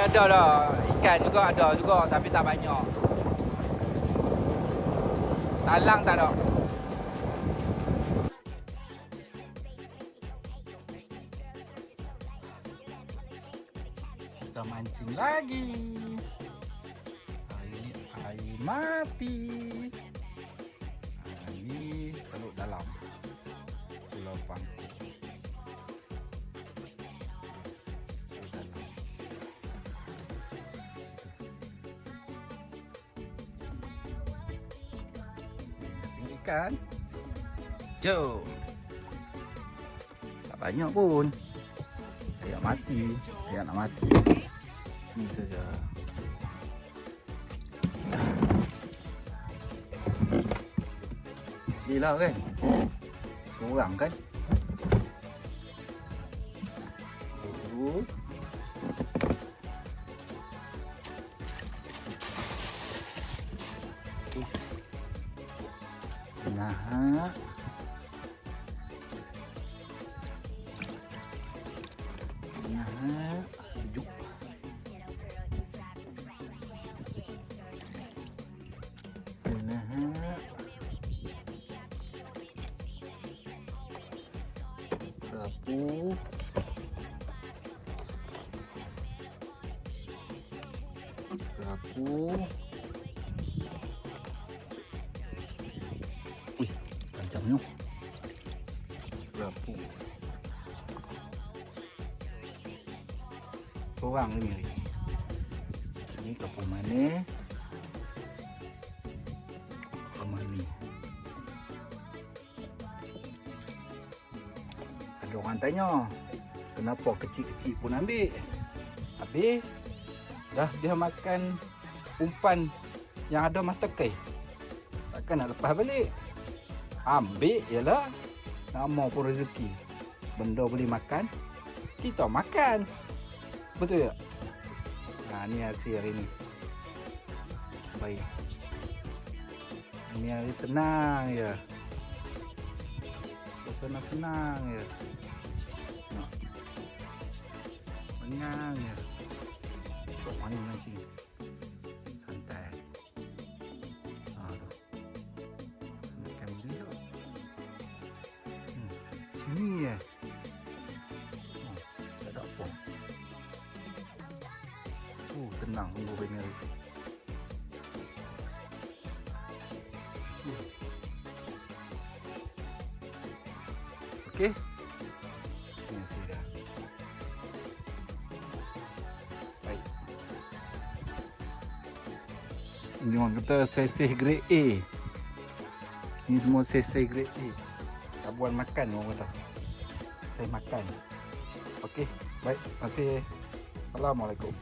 ada dah. Ikan juga ada juga tapi tak banyak. Talang tak ada. Kita mancing lagi. Air mati. Ini seluk dalam Pulau Pangkuk. Ikan. Jom. Tak banyak pun. Ayak mati. Ayak nak mati. Ni saja. Gila kan? Seorang kan? Nah, sejuk. Sapu. Wih, panjangnya. Sapu. Seorang ni. Ini kapal mana? Kemana? Ada orang tanya, kenapa kecil-kecil pun ambil? Habis dah dia makan umpan yang ada mata kai. Takkan nak lepas balik. Ambil jelah. Nama pun rezeki. Benda boleh makan, kita makan. Betul tak? Nah, ni hasil hari ni. Baik. Ini hari tenang je. Senang-senang je. Nak. Tenang je. Sok main mancing. Santai. Tu. Makan bila. Sini je. Tak ada apa. Tenang tunggu benda ni. Okey. Ini sudah. Baik. Ini orang kata seseh grade A. Ini semua seseh grade A. Tabuan makan orang kata. Saya makan. Okey. Baik. Terima kasih. Assalamualaikum.